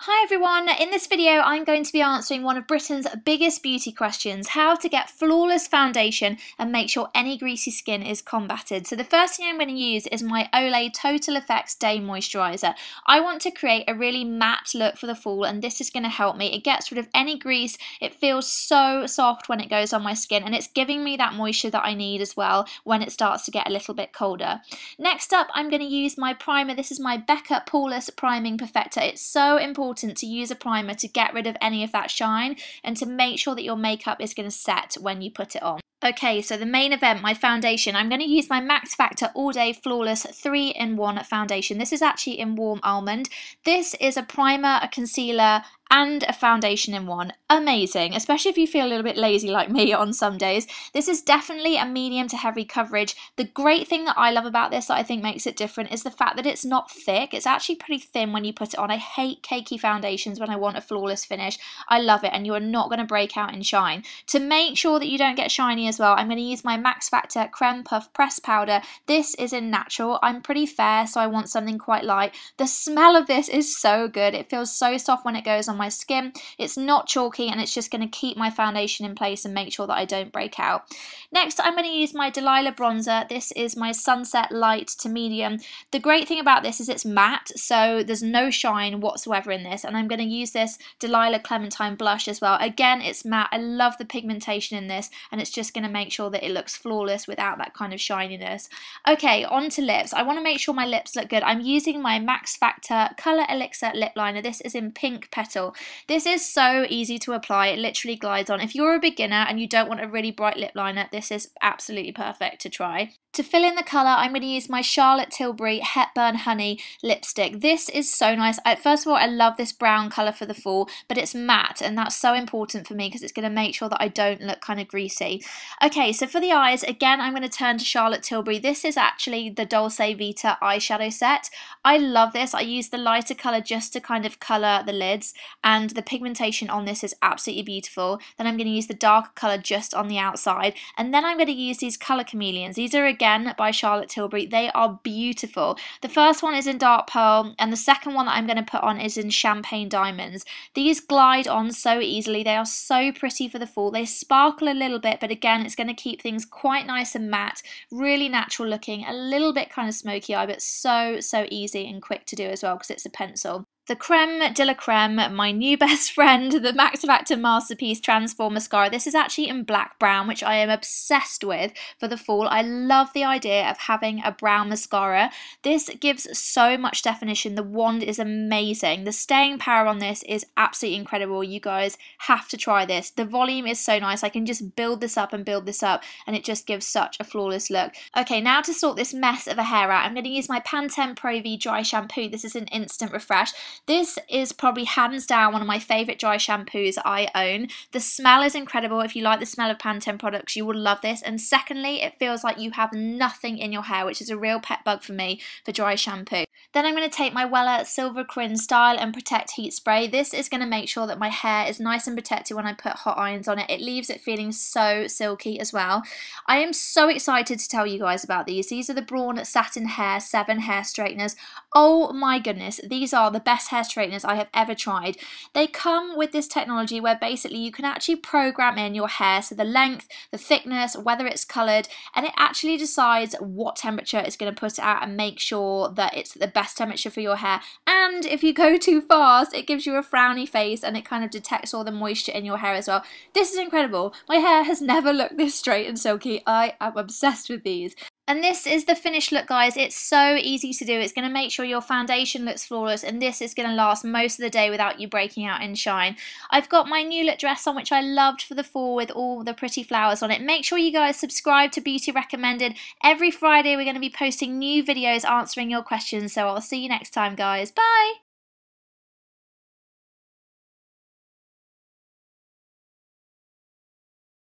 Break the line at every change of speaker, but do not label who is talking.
Hi everyone, in this video I'm going to be answering one of Britain's biggest beauty questions, how to get flawless foundation and make sure any greasy skin is combated. So the first thing I'm going to use is my Olay Total Effects Day Moisturiser. I want to create a really matte look for the fall and this is going to help me. It gets rid of any grease, it feels so soft when it goes on my skin and it's giving me that moisture that I need as well when it starts to get a little bit colder. Next up I'm going to use my primer. This is my Becca Poreless Priming Perfector. It's so important to use a primer to get rid of any of that shine and to make sure that your makeup is going to set when you put it on. Okay, so the main event, my foundation. I'm going to use my Max Factor All Day Flawless 3-in-1 foundation. This is actually in Warm Almond. This is a primer, a concealer, and a foundation in one. Amazing, especially if you feel a little bit lazy like me on some days. This is definitely a medium to heavy coverage. The great thing that I love about this that I think makes it different is the fact that it's not thick. It's actually pretty thin when you put it on. I hate cakey foundations when I want a flawless finish. I love it and you are not going to break out in shine. To make sure that you don't get shiny as well, I'm going to use my Max Factor Creme Puff Press Powder. This is in natural. I'm pretty fair, so I want something quite light. The smell of this is so good. It feels so soft when it goes on my skin. It's not chalky and it's just going to keep my foundation in place and make sure that I don't break out. Next, I'm going to use my Delilah bronzer. This is my Sunset Light to Medium. The great thing about this is it's matte, so there's no shine whatsoever in this, and I'm going to use this Delilah Clementine blush as well. Again, it's matte. I love the pigmentation in this, and it's just going to make sure that it looks flawless without that kind of shininess. Okay, on to lips. I want to make sure my lips look good. I'm using my Max Factor Colour Elixir lip liner. This is in Pink Petal. This is so easy to apply. It literally glides on. If you're a beginner and you don't want a really bright lip liner, this is absolutely perfect to try. To fill in the colour, I'm going to use my Charlotte Tilbury Hepburn Honey lipstick. This is so nice. First of all, I love this brown colour for the fall, but it's matte and that's so important for me because it's going to make sure that I don't look kind of greasy. Okay, so for the eyes, again, I'm going to turn to Charlotte Tilbury. This is actually the Dolce Vita eyeshadow set. I love this. I use the lighter colour just to kind of colour the lids, and the pigmentation on this is absolutely beautiful. Then I'm going to use the darker colour just on the outside, and then I'm going to use these Colour Chameleons. These are again by Charlotte Tilbury. They are beautiful. The first one is in Dark Pearl and the second one that I'm going to put on is in Champagne Diamonds. These glide on so easily. They are so pretty for the fall. They sparkle a little bit, but again, it's going to keep things quite nice and matte, really natural looking, a little bit kind of smoky eye, but so easy and quick to do as well because it's a pencil. The Creme de la Creme, my new best friend, the Max Factor Masterpiece Transform Mascara. This is actually in Black Brown, which I am obsessed with for the fall. I love the idea of having a brown mascara. This gives so much definition. The wand is amazing. The staying power on this is absolutely incredible. You guys have to try this. The volume is so nice. I can just build this up and it just gives such a flawless look. Okay, now to sort this mess of a hair out, I'm going to use my Pantene Pro V Dry Shampoo. This is an instant refresh. This is probably hands down one of my favourite dry shampoos I own. The smell is incredible. If you like the smell of Pantene products, you will love this. And secondly, it feels like you have nothing in your hair, which is a real pet bug for me for dry shampoo. Then I'm going to take my Wella Silver Crin Style and Protect Heat Spray. This is going to make sure that my hair is nice and protected when I put hot irons on it. It leaves it feeling so silky as well. I am so excited to tell you guys about these. These are the Braun Satin Hair 7 hair straighteners. Oh my goodness, these are the best hair straighteners I have ever tried. They come with this technology where basically you can actually program in your hair, so the length, the thickness, whether it's coloured, and it actually decides what temperature it's going to put it at and make sure that it's the best temperature for your hair. And if you go too fast, it gives you a frowny face and it kind of detects all the moisture in your hair as well. This is incredible. My hair has never looked this straight and silky. I am obsessed with these. And this is the finished look, guys. It's so easy to do. It's going to make sure your foundation looks flawless, and this is going to last most of the day without you breaking out in shine. I've got my new look dress on, which I loved for the fall with all the pretty flowers on it. Make sure you guys subscribe to Beauty Recommended. Every Friday we're going to be posting new videos answering your questions, so I'll see you next time, guys. Bye!